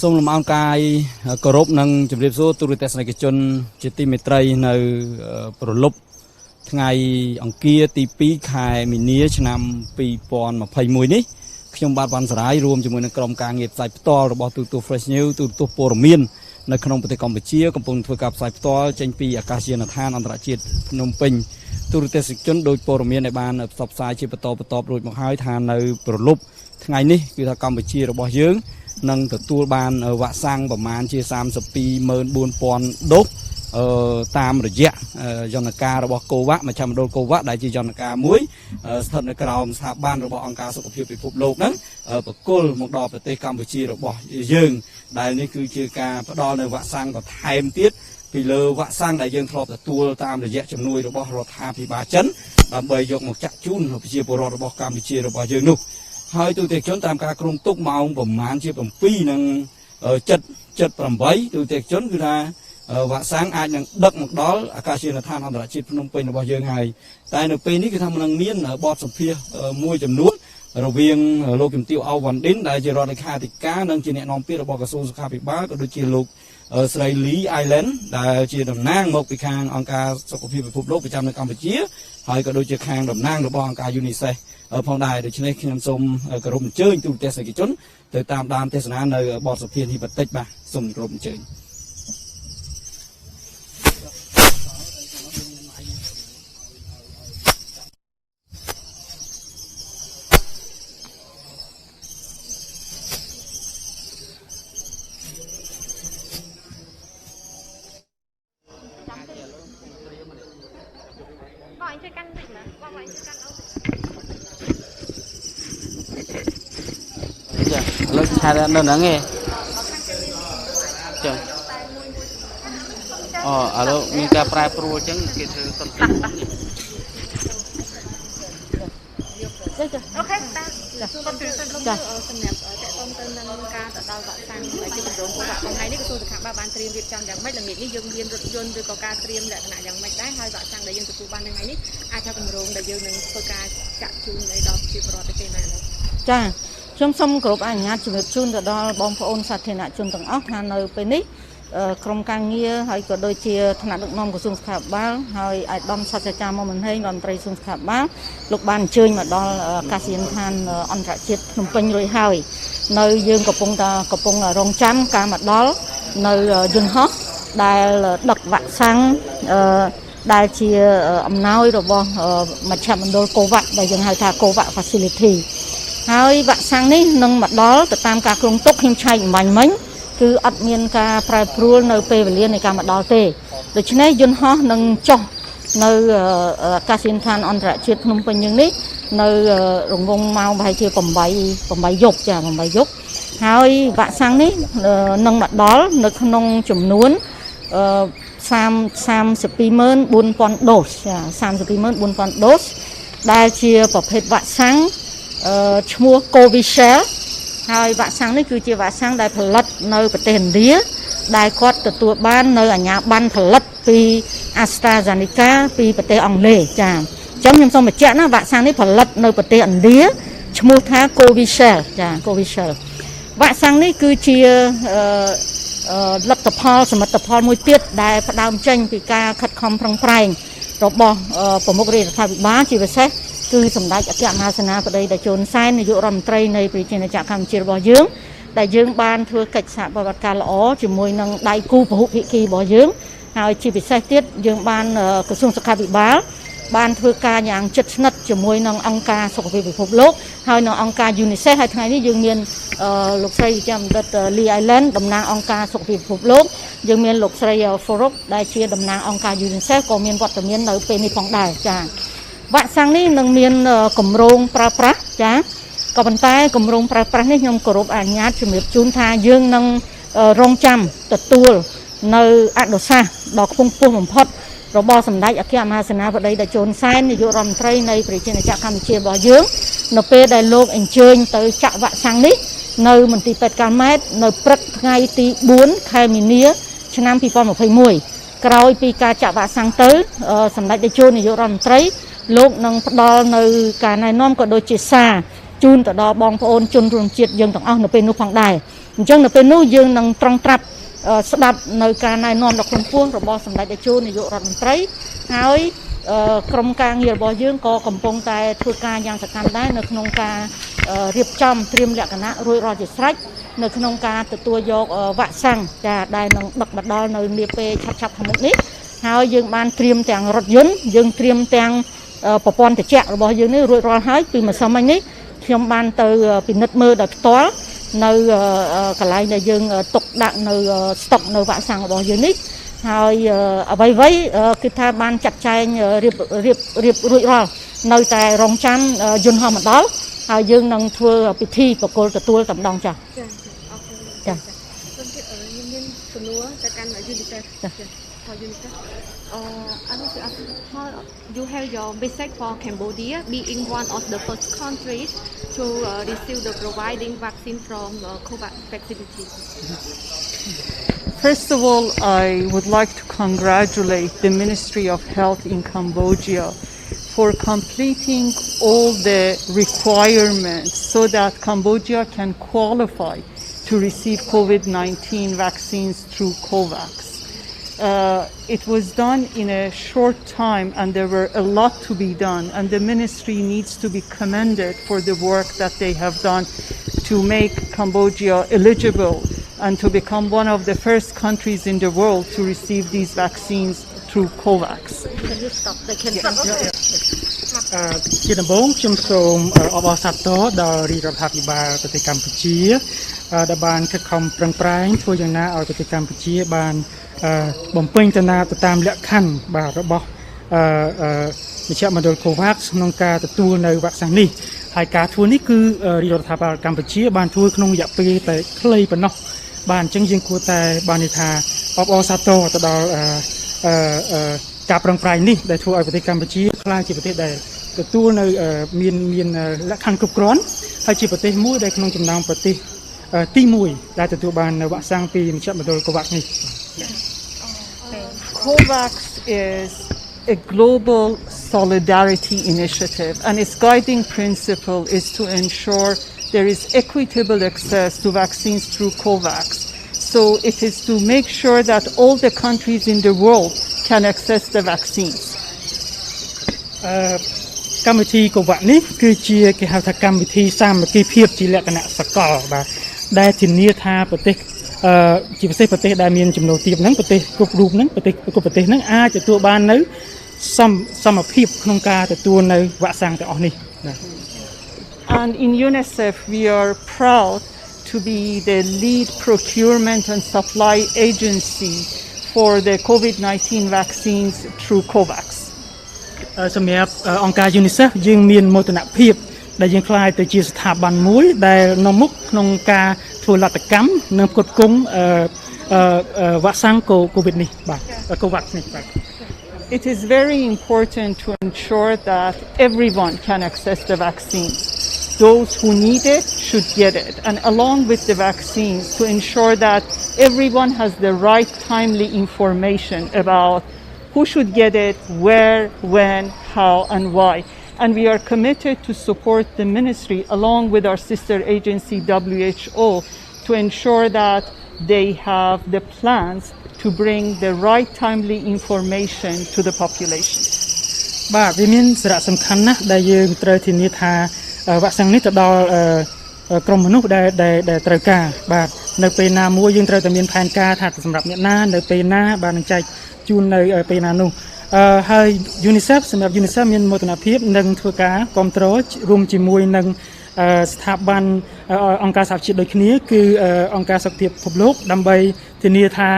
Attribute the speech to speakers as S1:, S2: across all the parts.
S1: សូមលំអរកាយគោរពនិងជម្រាបសួរទូរទស្សនិកជនជាទីមេត្រីនៅប្រលប់ថ្ងៃអង្គារទី2ខែមីនាឆ្នាំ2021នេះខ្ញុំបាទវ៉ាន់សារាយរួមជាមួយនឹងក្រុមការងារផ្សាយផ្ទាល់របស់ទូរទស្សន៍ Fresh News ទូរទស្សន៍ព័ត៌មាននៅក្នុងប្រទេសកម្ពុជាកំពុងធ្វើការផ្សាយផ្ទាល់ចេញពីអាកាសយានដ្ឋានអន្តរជាតិភ្នំពេញទូរទស្សនិកជនដោយព័ត៌មានដែលបានផ្សព្វផ្សាយជាបន្តរួចមកហើយថានៅប្រលប់ថ្ងៃនេះគឺថាកម្ពុជារបស់យើងនឹងទទួលបានវ៉ាក់សាំងប្រមាណជា 324000 ដូសតាមរយៈយន្តការរបស់កូវ៉ាក់មជ្ឈមណ្ឌលកូវ៉ាក់ដែលជាយន្តការមួយស្ថិតនៅក្រោមស្ថាប័នរបស់អង្គការសុខភាពពិភពលោកហ្នឹងបកគលមកដល់ប្រទេសកម្ពុជារបស់យើងដែលនេះគឺជាការផ្ដល់នៅវ៉ាក់សាំងបន្ថែមទៀតពីលើវ៉ាក់សាំងដែលយើងធ្លាប់ទទួលតាមរយៈជំនួយរបស់រដ្ឋាភិបាលចិនដើម្បីយកមកចាក់ជូនប្រជាពលរដ្ឋរបស់កម្ពុជារបស់យើងនោះហើយទូទាំងជនតាមការគ្រោងទុកម៉ោងប្រមាណជា7និង7:78ទូទាំងជនគឺថាវ៉ាក់សាំងអាចនឹងដឹកមកដល់អាកាសយានដ្ឋានអន្តរជាតិភ្នំពេញរបស់យើងហើយតែនៅពេលនេះគឺថាมันនឹងមានបទសម្ភាសន៍មួយចំនួនរវាងលោកជំទាវ អវ៉ាន់ឌិនដែលជារដ្ឋលេខាធិការនិងជាអ្នកនាំពាក្យរបស់ក្រសួងសុខាភិបាលក៏ដូចជាលោកស្រីលីអៃឡែនដែលជាតំណាងមកពីខាងអង្គការសុខភាពពិភពលោកប្រចាំនៅកម្ពុជាហើយក៏ដូចជាខាងតំណាងរបស់អង្គការ UNICEF ផងដែរដូច្នេះខ្ញុំសូមគោរពអញ្ជើញទូរទស្សនិកជនទៅតាមដានទេសនានៅបទសម្ភាសន៍នេះបន្តិចបាទសូមគោរពអញ្ជើញលើកឆានៅហ្នឹងឯងចាឥឡូវមានការប្រែប្រួលអញ្ចឹងគេធ្វើសិនចាអូខេតាចាសម្រាប់តេតងទៅនឹងការទៅដល់វ៉ាក់សាំងដែលជាកម្រងវ៉ាក់ថ្ងៃនេះក្រសួងសុខាភិបាលបានត្រៀមរៀបចំយ៉ាងម៉េចល្ងាចនេះយើងមានរថយន្តឬក៏ការត្រៀមលក្ខណៈយ៉ាងម៉េចដែរហើយវ៉ាក់សាំងដែលយើងទទួលបានថ្ងៃនេះអាចថាកម្រងដែលយើងនឹងធ្វើការចាក់ជូនដល់ប្រជាពលរដ្ឋទៅពេលណានោះចាខ្ញុំសូមគោរពអនុញ្ញាតជម្រាបជូនទៅដល់បងប្អូនសាធារណជនទាំងអស់ថានៅពេលនេះក្រុមការងារហើយក៏ដូចជាថ្នាក់ដឹកនាំក្រសួងសុខាភិបាលហើយអាយដាមសាស្ត្រាចារ្យមុំមន្ហេងរដ្ឋមន្ត្រីក្រសួងសុខាភិបាលលោកបានអញ្ជើញមកដល់អាកាសយានដ្ឋានអន្តរជាតិភ្នំពេញរួចហើយនៅយើងកំពុងរងចាំការមកដល់នៅយន្តហោះដែលដឹកវ៉ាក់សាំងដែលជាអំណោយរបស់មជ្ឈមណ្ឌលកូវ៉ាក់ដែលយើងហៅថាកូវ៉ាក់ Facility ហើយវ៉ាក់សាំងនេះនឹងមកដល់ទៅតាមការគ្រោងទុកខ្ញុំឆែកអំបញ្ញមិញគឺអត់មានការប្រែប្រួលនៅពេលវេលានៃការមកដល់ទេដូច្នេះយន្តហោះនឹងចុះនៅអាកាសយានដ្ឋានអន្តរជាតិភ្នំពេញយើងនេះនៅរង្វង់ម៉ោងប្រហែលជា8យប់ចា8យប់ហើយវ៉ាក់សាំងនេះនឹងមកដល់នៅក្នុងចំនួន324,000 ដូសចា324,000 ដូសដែលជាប្រភេទវ៉ាក់សាំងឈ្មោះ Covishield ហើយវ៉ាក់សាំងនេះគឺជាវ៉ាក់សាំងដែលផលិតនៅប្រទេសឥណ្ឌាដែលគាត់ទទួលបាននៅអាជ្ញាប័ណ្ណផលិតពី Astra Zeneca ពីប្រទេសអង់គ្លេសចាអញ្ចឹងខ្ញុំសូមបញ្ជាក់ណាវ៉ាក់សាំងនេះផលិតនៅប្រទេសឥណ្ឌាឈ្មោះថា Covishield ចា Covishield វ៉ាក់សាំងនេះគឺជាលទ្ធផលសមិទ្ធផលមួយទៀតដែលផ្ដើមចេញពីការខិតខំប្រឹងប្រែងរបស់ប្រមុខរាជរដ្ឋាភិបាលជាពិសេសគឺសម្ដេចអគ្គមហាសេនាបតីតេជោ ហ៊ុនសែននាយករដ្ឋមន្ត្រីនៃប្រជាណាចក្រកម្ពុជារបស់យើងដែលយើងបានធ្វើកិច្ចសហប្រតិបត្តិការល្អជាមួយនឹងដៃគូពហុភាគីរបស់យើងហើយជាពិសេសទៀតយើងបានក្រសួងសុខាភិបាលបានធ្វើការយ៉ាងជិតស្និទ្ធជាមួយនឹងអង្គការសុខភាពពិភពលោកហើយនឹងអង្គការ UNICEF ហើយថ្ងៃនេះយើងមានលោកស្រីចាំដិត Lee Island តំណាងអង្គការសុខភាពពិភពលោកយើងមានលោកស្រី Forup ដែលជាតំណាងអង្គការ UNICEF ក៏មានវត្តមាននៅពេលនេះផងដែរចាវ៉ាក់សាំងនេះនឹងមានគម្រោងប្រើប្រាស់ចាក៏ប៉ុន្តែគម្រោងប្រើប្រាស់នេះខ្ញុំគោរពអនុញ្ញាតជំរាបជូនថាយើងនឹងរងចាំទទួលនៅអនុសាសន៍ដ៏ខ្ពង់ខ្ពស់បំផុតរបស់សម្ដេចអគ្គមហាសេនាបតីតេជោ ហ៊ុនសែននាយករដ្ឋមន្ត្រីនៃប្រជាណាចក្រកម្ពុជារបស់យើងនៅពេលដែលលោកអញ្ជើញទៅចាក់វ៉ាក់សាំងនេះនៅមន្ទីរពេទ្យកាល់ម៉ែតនៅព្រឹកថ្ងៃទី4ខែមីនាឆ្នាំ2021ក្រោយពីការចាក់វ៉ាក់សាំងទៅសម្ដេចតេជោនាយករដ្ឋមន្ត្រីលោកនឹងផ្ដល់នៅការណែនាំក៏ដូចជាសារ
S2: ជូនទៅដល់បងប្អូនជនរួមជាតិយើងទាំងអស់នៅពេលនោះផងដែរអញ្ចឹងនៅពេលនោះយើងនឹងត្រង់ត្រាប់ស្ដាប់នៅការណែនាំដ៏ខ្ពង់ខ្ពស់របស់សម្ដេចតេជោនាយករដ្ឋមន្ត្រីហើយក្រុមការងាររបស់យើងក៏កំពុងតែធ្វើការយ៉ាងសកម្មដែរនៅក្នុងការរៀបចំត្រៀមលក្ខណៈរួចរាល់ជាស្រេចនៅក្នុងការទទួលយកវ៉ាក់សាំងចាដែលនឹងដឹកមកដល់នៅនាពេលឆាប់ៗខាងមុខនេះហើយយើងបានត្រៀមទាំងរថយន្តយើងត្រៀមទាំងប្រព័ន្ធត្រជាក់របស់យើងនេះរួចរាល់ហើយពីម្សិលមិញនេះខ្ញុំបានទៅពិនិត្យមើលដោយផ្ទាល់នៅកន្លែងដែលយើងទុកដាក់នៅស្តុកនៅវ៉ាក់សាំងរបស់យើងនេះហើយអ្វីគឺថាបានចាត់ចែងរៀបរួចរាល់នៅតែរងចាំយន្តហោះមកដល់ហើយយើងនឹងធ្វើពិធីប្រគល់ទទួលតែម្ដងចា៎ចា៎មានសំណួរទៅកាន់យូនីសេហ្វចា៎UNICEF I want to ask how you have your message for Cambodia being one of the first countries to receive the providing vaccine from COVAX facility.
S3: First of all, I would like to congratulate the Ministry of Health in Cambodia for completing all the requirements so that Cambodia can qualify to receive COVID-19 vaccines through COVAX. It was done in a short time and there were a lot to be done, and the ministry needs to be commended for the work that they have done to make Cambodia eligible and to become one of the first countries in the world to receive these vaccines through COVAX.
S2: Can you stop? They can stop.
S4: ជាដំបូងខ្ញុំសូមអបអរសាទរដល់រាជរដ្ឋាភិបាលប្រទេសកម្ពុជាដែលបានខិតខំប្រឹងប្រែងធ្វើយ៉ាងណាឲ្យប្រទេសកម្ពុជាបានបំពេញទៅតាមលក្ខខណ្ឌបាទរបស់មជ្ឈមណ្ឌល COVAX ក្នុងការទទួលនៅវ៉ាក់សាំងនេះហើយការធ្វើនេះគឺរាជរដ្ឋាភិបាលកម្ពុជាបានធ្វើក្នុងរយៈពេលតែខ្លីប៉ុណ្ណោះបាទអញ្ចឹងយើងគួរតែបាននិយាយថាអបអរសាទរទៅដល់ការប្រឹងប្រែងនេះដែលធ្វើឲ្យប្រទេសកម្ពុជាក្លាយជាប្រទេសដែលទទួលនៅមានលក្ខខណ្ឌគ្រប់គ្រាន់ហើយជាប្រទេសមួយដែលក្នុងចំណោមប្រទេសទី1ដែលទទួលបានវ៉ាក់សាំងពីមជ្ឈមណ្ឌល COVAX នេះ
S3: COVAX is a global solidarity initiative, and its guiding principle is to ensure there is equitable access to vaccines through COVAX. So it is to make sure that all the countries in the world can access the vaccines.
S4: កម្មវិធី COVAX នេះគឺជាគេហៅថាកម្មវិធីសាមគ្គីភាពជាលក្ខណៈសកលបាទដែលធានាថាប្រទេសជាពិសេសប្រទេសដែលមានចំណូលទាបហ្នឹងប្រទេសគ្រប់រូបហ្នឹងប្រទេសគ្រប់ប្រទេសហ្នឹងអាចទទួលបាននៅសមភាពក្នុងការទទួលនៅវ៉ាក់សាំងទាំងអស់នេះ
S3: And in UNICEF we are proud to be the lead procurement and supply agency for the COVID-19 vaccines through COVAX.
S4: សម្រាប់អង្គការ UNICEF យើងមានមោទនភាពដែលយើងខ្លាយទៅជាស្ថាប័នមួយដែលនៅមុខក្នុងការធ្វើលទ្ធកម្មនិងផ្គត់ផ្គង់វ៉ាក់សាំង COVID នេះបាទ COVAX នេះបាទ
S3: It is very important to ensure that everyone can access the vaccines. Those who need it should get it, and along with the vaccines to ensure that everyone has the right timely information about who should get it, where, when, how and why. And we are committed to support the ministry along with our sister agency WHO to ensure that they have the plans to bring the right timely information to the population.
S4: បាទវាមានសារៈសំខាន់ណាស់ដែលយើងត្រូវធានាថាវ៉ាក់សាំងនេះទៅដល់ក្រុមមនុស្សដែលត្រូវការបាទនៅពេលណាមួយយើងត្រូវតែមានផែនការថាសម្រាប់អ្នកណានៅពេលណាបាទនឹងចែកជូននៅពេលណានោះហើយ UNICEF សម្រាប់ UNICEF មានមោទនភាពនឹងធ្វើការគ្រប់គ្រងរួមជាមួយនឹងស្ថាប័នអង្គការសហជីពដូចគ្នាគឺអង្គការសុខភាពពិភពលោកដើម្បីធានាថា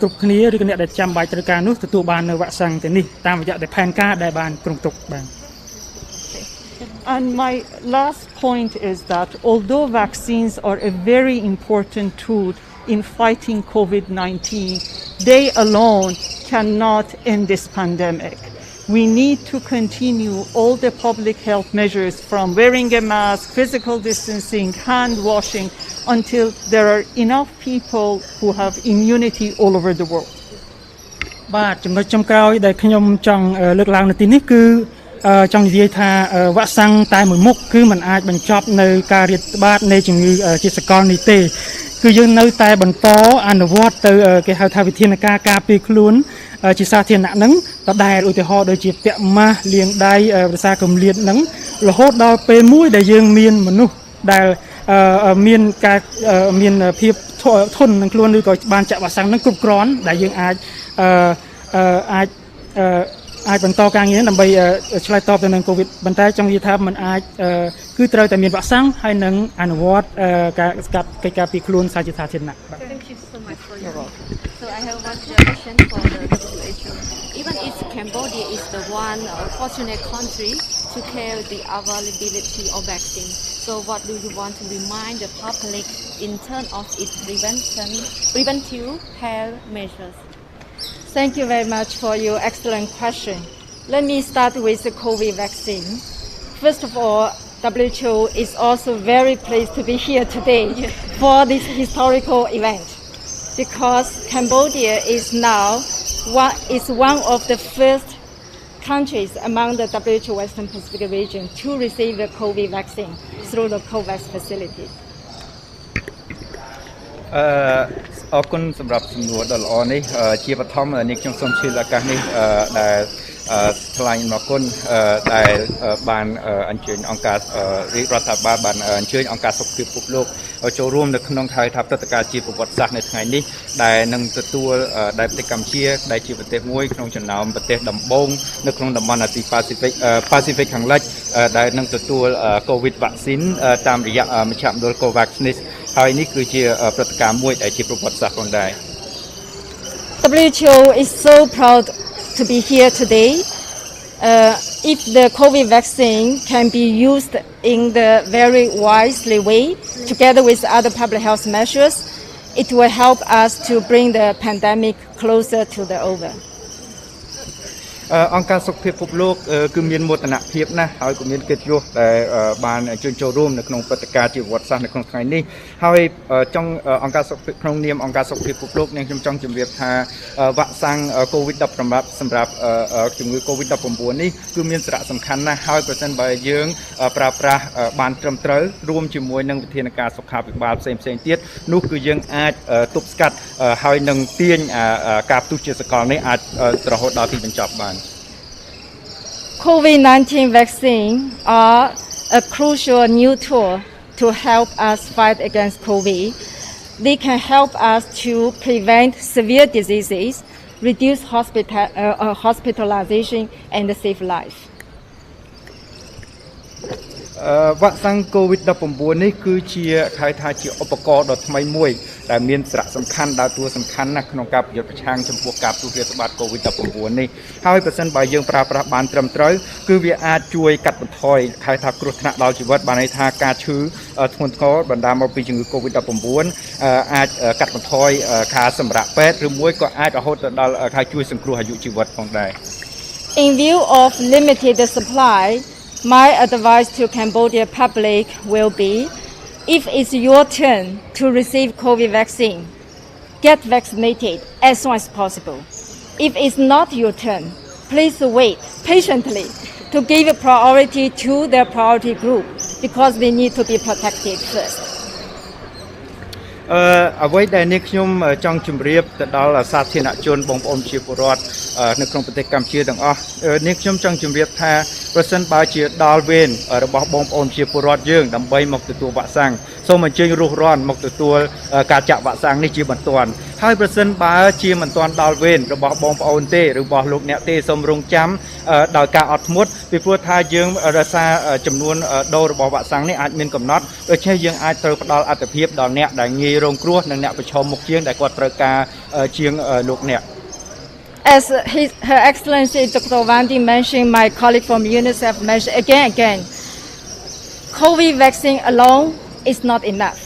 S4: គ្រប់គ្នាឬក៏អ្នកដែលចាំបាច់ត្រូវការនោះទទួលបាននៅវ៉ាក់សាំងទាំងនេះតាមរយៈផែនការដែលបានគ្រោងទុកបាទ
S3: And my last point is that although vaccines are a very important tool in fighting COVID-19, they alone cannot end this pandemic. We need to continue all the public health measures from wearing a mask, physical distancing, hand washing, until there are enough people who have immunity all over the world.
S4: បាទចំណុចចុងក្រោយដែលខ្ញុំចង់លើកឡើងនៅទីនេះគឺ ចង់និយាយថាវ៉ាក់សាំងតែមួយមុខគឺมันអាចបញ្ចប់នៅការរាតត្បាតនៃជំងឺជាសកលនេះទេគឺយើងនៅតែបន្តអនុវត្តទៅគេហៅថាវិធានការការពារខ្លួនជាសាធារណៈហ្នឹងដដែលឧទាហរណ៍ដូចជាពាក់ម៉ាស់លាងដៃប្រសាកម្លៀតហ្នឹងរហូតដល់ពេលមួយដែលយើងមានមនុស្សដែលមានការមានភាពធន់នឹងខ្លួនឬក៏បានចាក់វ៉ាក់សាំងហ្នឹងគ្រប់គ្រាន់ដែលយើងអាចបន្តការងារដើម្បីឆ្លើយតបទៅនឹងកូវីដប៉ុន្តែចង់និយាយថាมันអាចគឺត្រូវតែមានវ៉ាក់សាំងហើយនឹងអនុវត្តការស្កាត់កិច្ចការពីខ្លួនសាធារណៈ
S5: Thank you so much for your work. So I have one suggestion for the WHO. Even if Cambodia is the one fortunate country to carry the availability of vaccine, so what do you want to remind the public in terms of its preventive health measures?
S2: Thank you very much for your excellent question. Let me start with the COVID vaccine. First of all, WHO is also very pleased to be here today for this historical event because Cambodia is now one of the first countries among the WHO Western Pacific region to receive the COVID vaccine through the COVAX facility.
S6: អរគុណសម្រាប់សំណួរដ៏ល្អនេះជាបឋមនេះខ្ញុំសូមជឿឱកាសនេះដែលថ្លែងអំណរគុណដែលបានអញ្ជើញអង្គការរដ្ឋាភិបាលបានអញ្ជើញអង្គការសុខភាពពិភពលោកចូលរួមនៅក្នុងហៅថាព្រឹត្តិការណ៍ជាប្រវត្តិសាស្ត្រនៅថ្ងៃនេះដែលនឹងទទួលដែលប្រទេសកម្ពុជាដែលជាប្រទេសមួយក្នុងចំណោមប្រទេសដំបូងនៅក្នុងតំបន់អាស៊ីប៉ាស៊ីហ្វិកខាងលិចដែលនឹងទទួល COVID vaccine តាមរយៈមជ្ឈមណ្ឌល COVAX នេះហើយនេះគឺជាព្រឹត្តិការណ៍មួយដែលជាប្រវត្តិសាស្ត្រផងដែរ
S2: WHO is so proud to be here today. If the COVID vaccine can be used in the very wisely way, together with other public health measures, it will help us to bring the pandemic closer to the over.
S6: អង្គការសុខភាពពិភពលោកគឺមានមោទនភាពណាស់ហើយក៏មានកិត្តិយសដែលបានអញ្ជើញចូលរួមនៅក្នុងព្រឹត្តិការណ៍ជាប្រវត្តិសាស្ត្រនៅក្នុងថ្ងៃនេះហើយចង់អង្គការសុខភាពក្នុងនាមអង្គការសុខភាពពិភពលោកខ្ញុំចង់ជម្រាបថាវ៉ាក់សាំង COVID-19 សម្រាប់ជំងឺ COVID-19 នេះគឺមានសារៈសំខាន់ណាស់ហើយប្រសិនបើយើងប្រើប្រាស់បានត្រឹមត្រូវរួមជាមួយនឹងវិធានការសុខាភិបាលផ្សេងៗទៀតនោះគឺយើងអាចទប់ស្កាត់ហើយនឹងទាញការផ្ទុះជាសកលនេះអាចរហូតដល់ទីបញ្ចប់បាន
S2: COVID-19 vaccine are a crucial new tool to help us fight against COVID. They can help us to prevent severe diseases, reduce hospitalization, and save life.
S6: វ៉ាក់សាំង COVID-19 នេះគឺជាហៅថាជាឧបករណ៍ដ៏ថ្មីមួយដែលមានសារៈសំខាន់ដើរតួសំខាន់ណាស់ក្នុងការប្រយុទ្ធប្រឆាំងចំពោះការផ្ទុះរាតត្បាត COVID-19 នេះហើយប្រសិនបើយើងប្រើប្រាស់បានត្រឹមត្រូវគឺវាអាចជួយកាត់បន្ថយហៅថាគ្រោះថ្នាក់ដល់ជីវិតបានន័យថាការឈឺធ្ងន់ធ្ងរបណ្ដាលមកពីជំងឺ COVID-19 អាចកាត់បន្ថយការសម្រាកពេទ្យឬមួយក៏អាចរហូតដល់ការជួយសង្គ្រោះអាយុជីវិតផងដែរ
S2: In view of limited supply, my advice to Cambodia public will be, if it's your turn to receive COVID vaccine, get vaccinated as soon as possible. If it's not your turn, please wait patiently to give priority to the priority group because they need to be protected first.
S6: អ្វីដែលនេះខ្ញុំចង់ជម្រាបទៅដល់សាធារណជនបងប្អូនជាពលរដ្ឋនៅក្នុងប្រទេសកម្ពុជាទាំងអស់នេះខ្ញុំចង់ជម្រាបថាប្រសិនបើជាដល់វេនរបស់បងប្អូនជាពលរដ្ឋយើងដើម្បីមកទទួលវ៉ាក់សាំងសូមអញ្ជើញរុះរាន់មកទទួលការចាក់វ៉ាក់សាំងនេះជាបន្ទាន់ហើយប្រសិនបើជាមិនទាន់ដល់វេនរបស់បងប្អូនទេឬរបស់លោកអ្នកទេសូមរងចាំដោយការអត់ធ្មត់ពីព្រោះថាយើងរសារចំនួនដូសរបស់វ៉ាក់សាំងនេះអាចមានកំណត់ដូច្នេះយើងអាចត្រូវផ្ដល់អត្ថប្រយោជន៍ដល់អ្នកដែលងាយរងគ្រោះនិងអ្នកប្រឈមមុខជាងដែលគាត់ត្រូវការជាងលោកអ្នក
S2: As Her Excellency Dr. Wandi mentioned, my colleague from UNICEF mentioned again, COVID vaccine alone is not enough.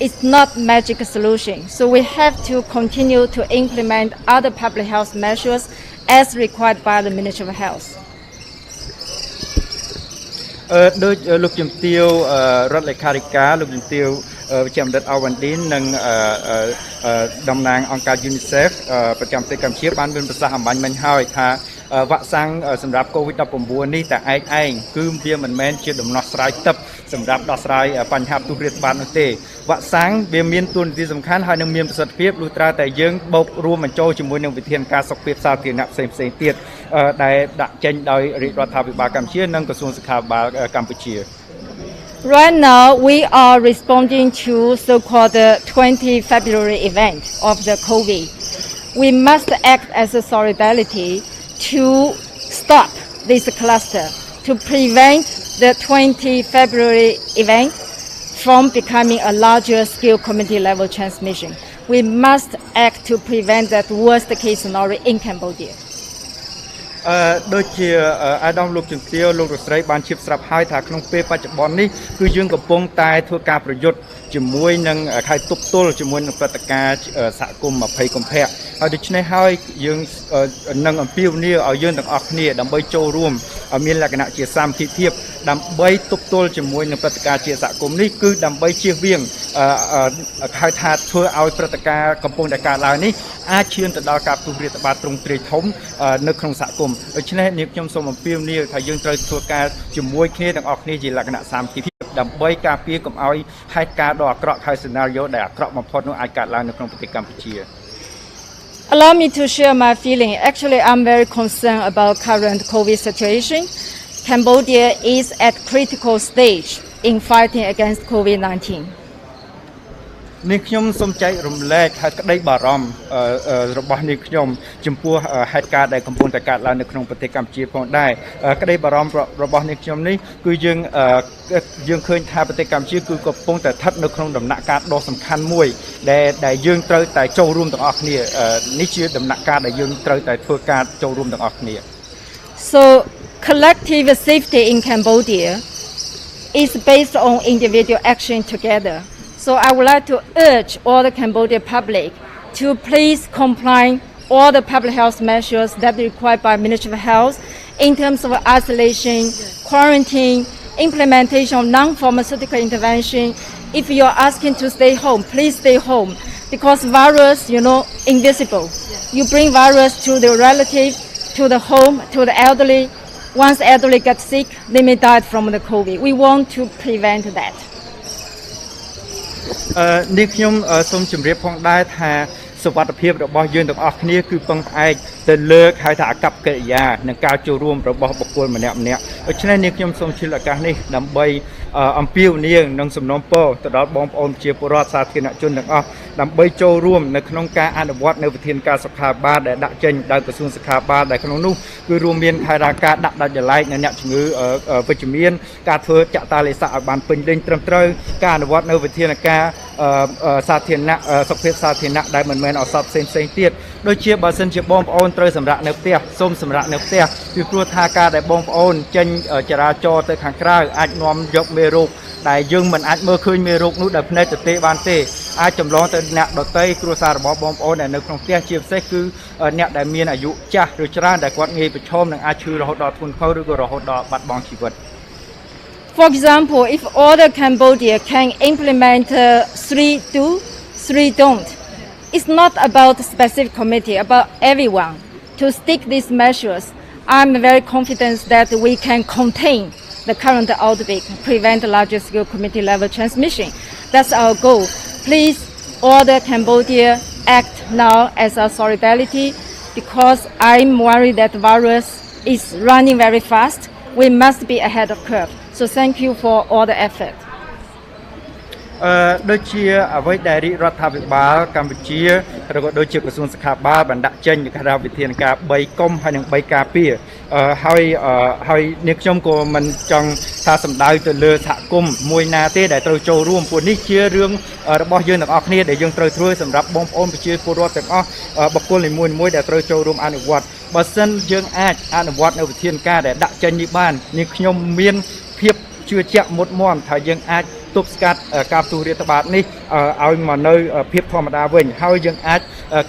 S2: It's not magic solution. So we have to continue to implement other public health measures as required by the Ministry of Health.
S6: ដូចលោកជំទាវរដ្ឋលេខាធិការលោកជំទាវវិជ្ជបណ្ឌិតអវណ្ឌីននិងតំណាងអង្គការ UNICEF ប្រចាំប្រទេសកម្ពុជាបានមានប្រសាសន៍អំបញ្ញមិញហើយថា វ៉ាក់សាំងសម្រាប់ COVID-19 នេះតែឯងគឺវាមិនមែនជាដំណោះស្រាយទឹកសម្រាប់ដោះស្រាយបញ្ហាផ្ទុះរាតត្បាតនោះទេវ៉ាក់សាំងវាមានតួនាទីសំខាន់ហើយនឹងមានប្រសិទ្ធភាពលុះត្រាតែយើងបូករួមបញ្ចូលជាមួយនឹងវិធានការសុខភាពសាធារណៈផ្សេងៗទៀតដែលដាក់ចេញដោយរាជរដ្ឋាភិបាលកម្ពុជានិងក្រសួងសុខាភិបាលកម្ពុជា
S5: Right now, we are responding to so-called the 20 February event of the COVID. We must act as a solidarity to stop this cluster, to prevent the 20 February event from becoming a larger scale community level transmission. We must act to prevent that worst case scenario in Cambodia.
S6: ដូចជាអាដាមលោកជំទាវលោករស្រីបានជៀបស្រាប់ហើយថាក្នុងពេលបច្ចុប្បន្ននេះគឺយើងកំពុងតែធ្វើការប្រយុទ្ធជាមួយនឹងខែទប់ទល់ជាមួយនឹងព្រឹត្តិការណ៍សហគមន៍20កុម្ភៈហើយដូច្នេះហើយយើងនឹងអំពាវនាវឲ្យយើងទាំងអស់គ្នាដើម្បីចូលរួមមានលក្ខណៈជាសាមគ្គីភាពដើម្បីទប់ទល់ជាមួយនឹងព្រឹត្តិការណ៍ជាសហគមន៍នេះគឺដើម្បីជៀសវាងហៅថាធ្វើឲ្យព្រឹត្តិការណ៍កំពុងតែកើតឡើងនេះអាចឈានទៅដល់ការផ្ទុះរាតត្បាតទ្រង់ទ្រាយធំនៅក្នុងសហគមន៍ដូច្នេះនាងខ្ញុំសូមអំពាវនាវថាយើងត្រូវធ្វើការជាមួយគ្នាទាំងអស់គ្នាជាលក្ខណៈសាមគ្គីភាពដើម្បីការពារកុំឲ្យហេតុការណ៍ដ៏អាក្រក់ហើយសេណារីយ៉ូដែលអាក្រក់បំផុតនោះអាចកើតឡើងនៅក្នុងប្រទេសកម្ពុជា
S5: Allow me to share my feeling. Actually, I'm very concerned about current COVID situation. Cambodia is at critical stage in fighting against COVID-19.
S6: នេះខ្ញុំសូមចែករំលែកហើយក្តីបារម្ភរបស់នាងខ្ញុំចំពោះហេតុការណ៍ដែលកំពុងតែកើតឡើងនៅក្នុងប្រទេសកម្ពុជាផងដែរក្តីបារម្ភរបស់នាងខ្ញុំនេះគឺយើងឃើញថាប្រទេសកម្ពុជាគឺកំពុងតែស្ថិតនៅក្នុងដំណាក់កាលដ៏សំខាន់មួយដែលយើងត្រូវតែចូលរួមទាំងអស់គ្នានេះជាដំណាក់កាលដែលយើងត្រូវតែធ្វើការចូលរួមទាំងអស់គ្នា
S5: So collective safety in Cambodia is based on individual action together. So I would like to urge all the Cambodian public to please comply all the public health measures that are required by Ministry of Health in terms of isolation, quarantine, implementation of non-pharmaceutical intervention. If you are asking to stay home, please stay home because virus, invisible. You bring virus to the relative, to the home, to the elderly. Once elderly get sick, they may die from the COVID. We want to prevent that.
S6: នេះខ្ញុំសូមជម្រាបផងដែរថាសុវត្ថិភាពរបស់យើងទាំងអស់គ្នាគឺពឹងផ្អែកទៅលើហៅថាអកប្បកិរិយានិងការចូលរួមរបស់បុគ្គលម្នាក់ៗដូច្នេះនេះខ្ញុំសូមជិះឱកាសនេះដើម្បីអំពាវនាវនិងសំណូមពរទៅដល់បងប្អូនប្រជាពលរដ្ឋសាធារណជនទាំងអស់ដើម្បីចូលរួមនៅក្នុងការអនុវត្តនៅវិធានការសុខាភិបាលដែលដាក់ចេញដោយក្រសួងសុខាភិបាលដែលក្នុងនោះគឺរួមមានហៅថាការដាក់ដាច់ដោយឡែកនៅអ្នកជំងឺវិជ្ជមានការធ្វើចាក់តាលេសាឲ្យបានពេញលេញត្រឹមត្រូវការអនុវត្តនៅវិធានការសាធារណៈសុខភាពសាធារណៈដែលមិនមែនឱសថផ្សេងទៀតដូចជាបើសិនជាបងប្អូនត្រូវសម្រាកនៅផ្ទះសូមសម្រាកនៅផ្ទះពីព្រោះថាការដែលបងប្អូនចេញចរាចរទៅខាងក្រៅអាចនាំយកមេរោគដែលយើងមិនអាចមើលឃើញមេរោគនោះដោយភ្នែកទទេបានទេអាចចម្លងទៅអ្នកដទៃគ្រួសាររបស់បងប្អូនដែលនៅក្នុងផ្ទះជាពិសេសគឺអ្នកដែលមានអាយុចាស់ឬច្រើនដែលគាត់ងាយប្រឈមនឹងអាចឈឺរហូតដល់ធ្ងន់ធ្ងរឬក៏រហូតដល់បាត់បង់ជីវិត
S5: For example, if all the Cambodia can implement 3 do, 3 don't, it's not about a specific committee, about everyone to stick these measures. I'm very confident that we can contain the current outbreak, prevent larger scale community level transmission. That's our goal. Please, all the Cambodia act now as a solidarity because I'm worried that the virus is running very fast. We must be ahead of curve. So thank you for all the effort.
S6: ដូចជាអ្វីដែលរាជរដ្ឋាភិបាលកម្ពុជាឬក៏ដូចជាក្រសួងសុខាភិបាលបានដាក់ចេញនៅក្នុងវិធានការ3កុំហើយនិង3ការពារហើយនាងខ្ញុំក៏មិនចង់ថាសម្ដៅទៅលើសហគមន៍មួយណាទេដែលត្រូវចូលរួមព្រោះនេះជារឿងរបស់យើងទាំងអស់គ្នាដែលយើងត្រូវធ្វើសម្រាប់បងប្អូនប្រជាពលរដ្ឋទាំងអស់បុគ្គលនីមួយៗដែលត្រូវចូលរួមអនុវត្តបើសិនយើងអាចអនុវត្តនៅវិធានការដែលដាក់ចេញនេះបាននាងខ្ញុំមានភាពជឿជាក់មុតមមថាយើងអាចទប់ស្កាត់ការផ្ទុះរាតត្បាតនេះឲ្យមកនៅភាពធម្មតាវិញហើយយើងអាច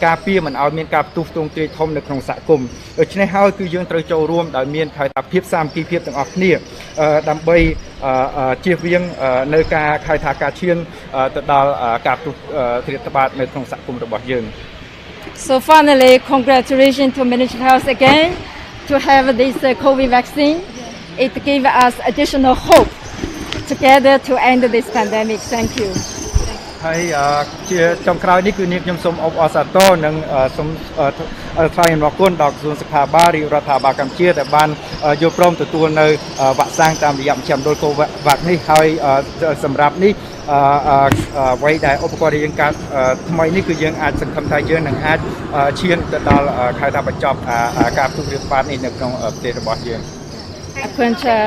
S6: ការពារមិនឲ្យមានការផ្ទុះទ្រង់ទ្រាយធំនៅក្នុងសហគមន៍ដូច្នេះហើយគឺយើងត្រូវចូលរួមដោយមានហៅថាភាពសាមគ្គីភាពទាំងអស់គ្នាដើម្បីជៀសវាងនៅការហៅថាការឈានទៅដល់ការផ្ទុះរាតត្បាតនៅក្នុងសហគមន៍របស់យើង
S5: So finally, congratulations to Ministry of Health again. to have this COVID vaccine. It gives us additional hope together to end this pandemic. Thank you.
S6: ហើយជាចុងក្រោយនេះគឺនាងខ្ញុំសូមអបអរសាទរនិងសូមថ្លែងអំណរគុណដល់ក្រសួងសុខាភិបាលរាជរដ្ឋាភិបាលកម្ពុជាដែលបានយល់ព្រមទទួលនៅវ៉ាក់សាំងតាមរយៈមជ្ឈមណ្ឌលកូវ៉ាក់នេះហើយសម្រាប់នេះអ្វីដែលឧបករណ៍យើងកើតថ្មីនេះគឺយើងអាចសង្ឃឹមថាយើងនឹងអាចឈានទៅដល់ខៅថាបញ្ចប់ការផ្ទុះរាតត្បាតនេះនៅក្នុងប្រទេសរបស់យើង
S5: គុណចា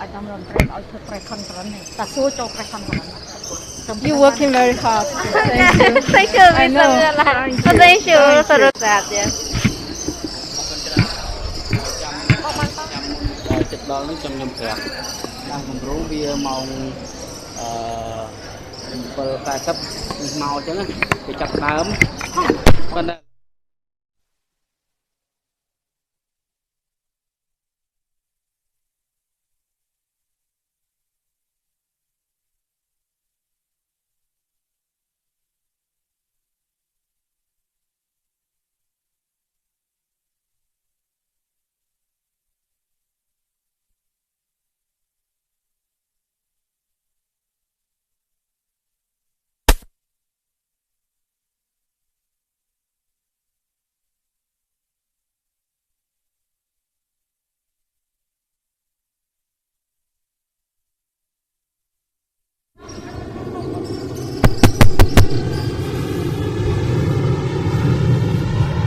S2: អាដាមរំត្រេមឲ្យធ្វើប្រេខនត្រង់នេះតាសួរចូលប្រេខនត្រង់
S5: You working very hard.
S7: Thank you. I know. Thank you for that. Yes.
S1: ចិត្តដល់នេះខ្ញុំប្រាប់តាមគម្រោងវាម៉ោង7:40មកអញ្ចឹងគេចាប់ដើមប៉ុន្តែ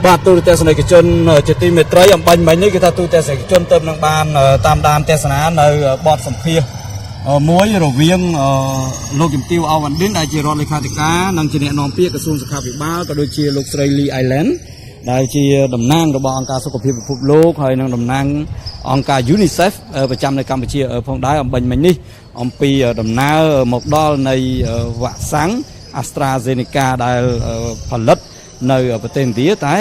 S1: បាទទូរទស្សនិកជនជាទីមេត្រីអំបញ្ញមិញនេះគឺថាទូរទស្សនិកជនទៅនឹងបានតាមដានទស្សនានៅបទសម្ភាសន៍មួយរវាងលោកជំទាវអវ៉ាន់ឌិនដែលជារដ្ឋលេខាធិការនិងជាអ្នកនាំពាក្យក្រសួងសុខាភិបាលក៏ដូចជាលោកស្រីលីអៃឡែនដែលជាតំណាងរបស់អង្គការសុខភាពពិភពលោកហើយនិងតំណាងអង្គការ UNICEF ប្រចាំនៅកម្ពុជាផងដែរអំបញ្ញមិញនេះអំពីដំណើរមកដល់នៃវ៉ាក់សាំង Astra Zeneca ដែលផលិតនៅប្រទេសឥណ្ឌាតែ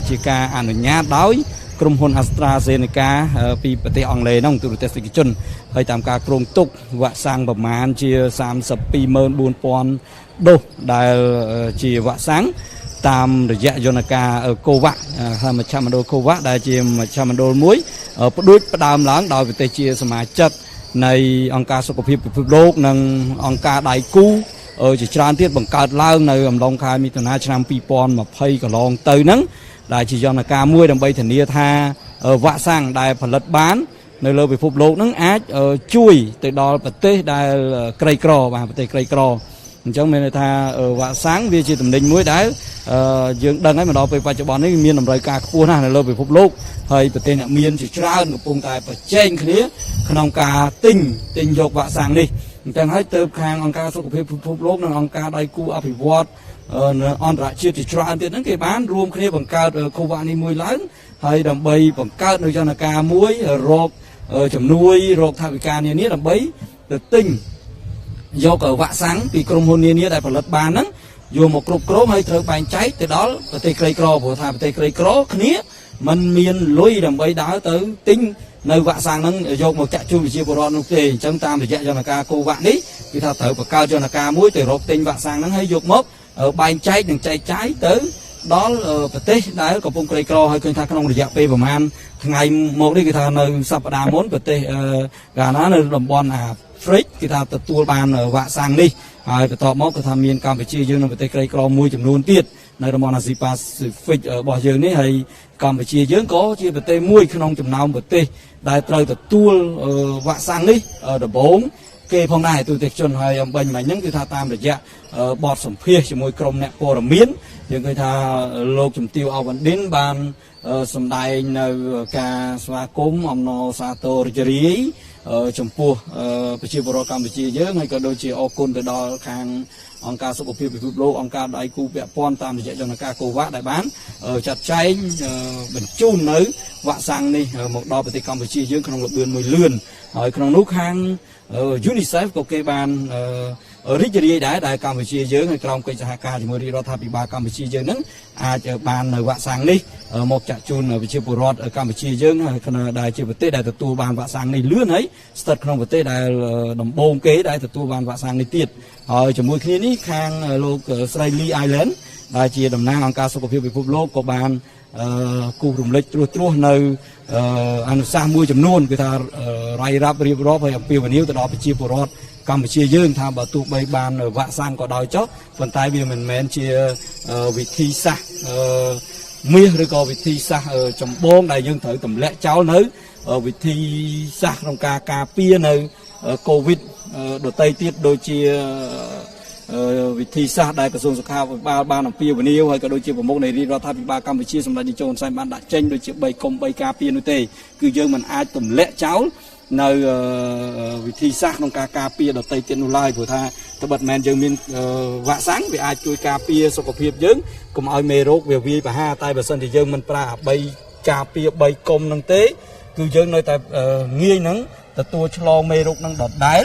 S1: ជាការអនុញ្ញាតដោយក្រុមហ៊ុន Astra Zeneca ពីប្រទេសអង់គ្លេសនោះទូរទស្សនិកជនហើយតាមការគ្រោងទុកវ៉ាក់សាំងប្រមាណជា 324,000 ដូសដែលជាវ៉ាក់សាំងតាមរយៈយន្តការកូវ៉ាក់មជ្ឈមណ្ឌលកូវ៉ាក់ដែលជាមជ្ឈមណ្ឌលមួយផ្ដើមឡើងដោយប្រទេសជាសមាជិកនៃអង្គការសុខភាពពិភពលោកនិងអង្គការដៃគូជាច្រើនទៀតបង្កើតឡើងនៅអំឡុងខែមិថុនាឆ្នាំ2020កន្លងទៅហ្នឹងដែលជាយន្តការមួយដើម្បីធានាថាវ៉ាក់សាំងដែលផលិតបាននៅលើពិភពលោកហ្នឹងអាចជួយទៅដល់ប្រទេសដែលក្រីក្របាទប្រទេសក្រីក្រអញ្ចឹងមានន័យថាវ៉ាក់សាំងវាជាតំណែងមួយដែលយើងដឹងហើយមកដល់ពេលបច្ចុប្បន្ននេះមានតម្រូវការខ្ពស់ណាស់នៅលើពិភពលោកហើយប្រទេសអ្នកមានជាច្រើនកំពុងតែប្រជែងគ្នាក្នុងការទិញយកវ៉ាក់សាំងនេះអញ្ចឹងហើយទៅខាងអង្គការសុខភាពពិភពលោកនិងអង្គការដៃគូអភិវឌ្ឍអន្តរជាតិជាច្រើនទៀតហ្នឹងគេបានរួមគ្នាបង្កើតកូវ៉ានេះមួយឡើងហើយដើម្បីបង្កើតនៅយន្តការមួយរកជំនួយរកថវិកានានាដើម្បីទៅទិញយកវ៉ាក់សាំងពីក្រុមហ៊ុននានាដែលផលិតបានហ្នឹងយកមកគ្រប់គ្រងហើយត្រូវបែងចែកទៅដល់ប្រទេសក្រីក្រព្រោះថាប្រទេសក្រីក្រគ្នាมันមានលុយដើម្បីដើរទៅទិញនៅវ៉ាក់សាំងហ្នឹងយកមកចាក់ជូនប្រជាពលរដ្ឋនោះទេអញ្ចឹងតាមរយៈយន្តការកូវ៉ាក់នេះគឺថាត្រូវបង្កើតយន្តការមួយទៅរកទិញវ៉ាក់សាំងហ្នឹងហើយយកមកបែងចែកនិងចែកចាយទៅដល់ប្រទេសដែលកំពុងក្រីក្រហើយឃើញថាក្នុងរយៈពេលប្រហែលថ្ងៃមកនេះគឺថានៅសប្តាហ៍មុនប្រទេសកាណានៅតំបន់អាហ្វ្រិកគឺថាទទួលបានវ៉ាក់សាំងនេះហើយបន្ទាប់មកគឺថាមានកម្ពុជាយើងនៅប្រទេសក្រីក្រមួយចំនួនទៀតនៅតំបន់អាស៊ីប៉ាស៊ីហ្វិករបស់យើងនេះហើយកម្ពុជាយើងក៏ជាប្រទេសមួយក្នុងចំណោមប្រទេសដែលត្រូវទទួលវ៉ាក់សាំងនេះដំបូងគេផងដែរទូទាំងជនហើយអំបញ្ញមិញហ្នឹងគឺថាតាមរយៈបទសម្ភាសជាមួយក្រុមអ្នកព័ត៌មានយើងឃើញថាលោកជំទាវអវ៉ាន់ឌិនបានសម្ដែងនៅការស្វាគមន៍អំណរសាទររីករាយចំពោះប្រជាពលរដ្ឋកម្ពុជាយើងហើយក៏ដូចជាអរគុណទៅដល់ខាងអង្គការសុខភាពពិភពលោកអង្គការដៃគូពាក់ព័ន្ធតាមរយៈយន្តការកូវ៉ាដែលបានចាត់ចែងបញ្ជូននៅវ៉ាក់សាំងនេះមកដល់ប្រទេសកម្ពុជាយើងក្នុងល្បឿនមួយលឿនហើយក្នុងនោះខាង UNICEF ក៏គេបានរីករាយដែរដែលកម្ពុជាយើងហើយក្រុមកិច្ចសហការជាមួយរាជរដ្ឋាភិបាលកម្ពុជាយើងនឹងអាចបាននៅវ៉ាក់សាំងនេះមកចាក់ជូនប្រជាពលរដ្ឋកម្ពុជាយើងហើយដែលជាប្រទេសដែលទទួលបានវ៉ាក់សាំងនេះលឿនហើយស្ថិតក្នុងប្រទេសដែលដំបូងគេដែលទទួលបានវ៉ាក់សាំងនេះទៀតហើយជាមួយគ្នានេះខាងលោកស្រីលីអៃឡែន ដែលជាតំណាងអង្គការសុខភាពពិភពលោកក៏បានគូរំលេចត្រួសនៅអនុសាសន៍មួយចំនួនគឺថារាយរាប់រៀបរាប់ហើយអំពាវនាវទៅដល់ប្រជាពលរដ្ឋកម្ពុជាយើងថាបើទោះបីបានវ៉ាក់សាំងក៏ដោយចុះប៉ុន្តែវាមិនមែនជាវិធីសាស្ត្រមាសឬក៏វិធីសាស្ត្រចម្បងដែលយើងត្រូវទម្លាក់ចោលនៅវិធីសាស្ត្រក្នុងការការពារនៅកូវីដដទៃទៀតដូចជាវិធីសាស្ត្រដែលក្រសួងសុខាភិបាលបានអំពាវនាវហើយក៏ដូចជាប្រមុខនៃរាជរដ្ឋាភិបាលកម្ពុជាសម្ដេចនាយកហ៊ុនសែនបានដាក់ចេញដូចជា3កុំ3ការពារនោះទេគឺយើងមិនអាចទម្លាក់ចោលនៅវិធីសាស្ត្រក្នុងការការពារដទៃទៀតនោះឡើយព្រោះថាត្បិតមែនយើងមានវ៉ាក់សាំងវាអាចជួយការពារសុខភាពយើងកុំឲ្យមេរោគវាវាយប្រហារតែបើសិនជាយើងមិនប្រើ3ការពារ3កុំនឹងទេគឺយើងនៅតែងាយនឹងទទួលឆ្លងមេរោគនឹងដដែល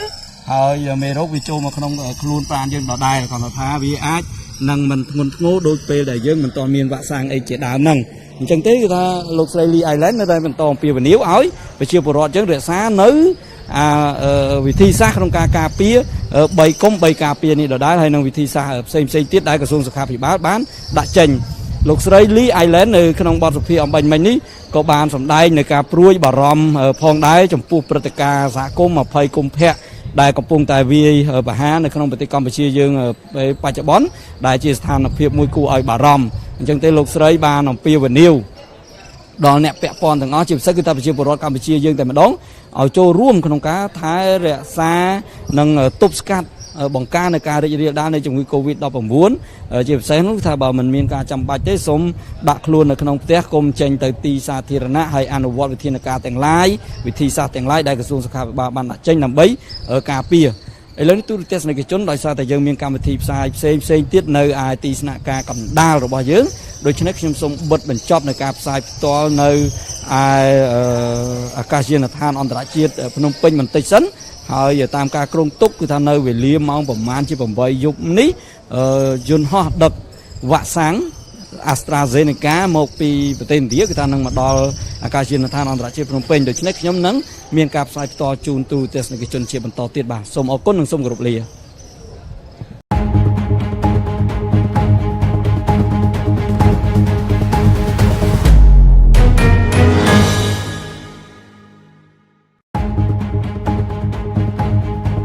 S1: ហើយមេរោគវាចូលមកក្នុងខ្លួនប្រាណយើងដដែលគាត់ថាវាអាចនឹងមិនធ្ងន់ធ្ងរដូចពេលដែលយើងមិនទាន់មានវ៉ាក់សាំងអីជាដើមហ្នឹងអញ្ចឹងទេគឺថាលោកស្រី Lee Island នៅតែបន្តអំពាវនាវឲ្យប្រជាពលរដ្ឋយើងរក្សានៅវិធីសាស្ត្រក្នុងការការពារ3កុំ3ការពារនេះដដែលហើយនឹងវិធីសាស្ត្រផ្សេងទៀតដែលក្រសួងសុខាភិបាលបានដាក់ចេញលោកស្រី Lee Island នៅក្នុងបទសភាអំបញ្ញមិញនេះក៏បានសម្ដែងនៅការព្រួយបារម្ភផងដែរចំពោះព្រឹត្តិការណ៍សហគមន៍20កុម្ភៈដែលកំពុងតែវាយប្រហារនៅក្នុងប្រទេសកម្ពុជាយើងបច្ចុប្បន្នដែលជាស្ថានភាពមួយគួរឲ្យបារម្ភអញ្ចឹងទេលោកស្រីបានអំពាវនាវដល់អ្នកពាក់ព័ន្ធទាំងអស់ជាពិសេសគឺថាប្រជាពលរដ្ឋកម្ពុជាយើងតែម្ដងឲ្យចូលរួមក្នុងការថែរក្សានិងទប់ស្កាត់បង្ការនៃការរីករាលដាលនៃជំងឺ Covid-19 ជាពិសេសនោះថាបើមិនមានការចាំបាច់ទេសូមដាក់ខ្លួននៅក្នុងផ្ទះកុំចេញទៅទីសាធារណៈហើយអនុវត្តវិធានការទាំងឡាយវិធីសាស្ត្រទាំងឡាយដែលក្រសួងសុខាភិបាលបានដាក់ចេញដើម្បីការពារឥឡូវនេះទូរទស្សនិកជនដោយសារតែយើងមានកម្មវិធីផ្សាយផ្សេងទៀតនៅឯទីស្នាក់ការកណ្ដាលរបស់យើងដូច្នេះខ្ញុំសូមបិទបញ្ចប់នៅការផ្សាយផ្ទាល់នៅឯអាកាសយានដ្ឋានអន្តរជាតិភ្នំពេញបន្តិចសិនហើយតាមការគ្រោងទុកគឺថានៅវេលាម៉ោងប្រមាណជា8យប់នេះយន្តហោះដឹកវ៉ាក់សាំង Astra Zeneca មកពីប្រទេសឥណ្ឌាគឺថានឹងមកដល់អាកាសយានដ្ឋានអន្តរជាតិភ្នំពេញដូច្នេះខ្ញុំនឹងមានការផ្សាយផ្ទាល់ជូនទូរទស្សនិកជនជាបន្តទៀតបាទសូមអរគុណនិងសូមគោរពលា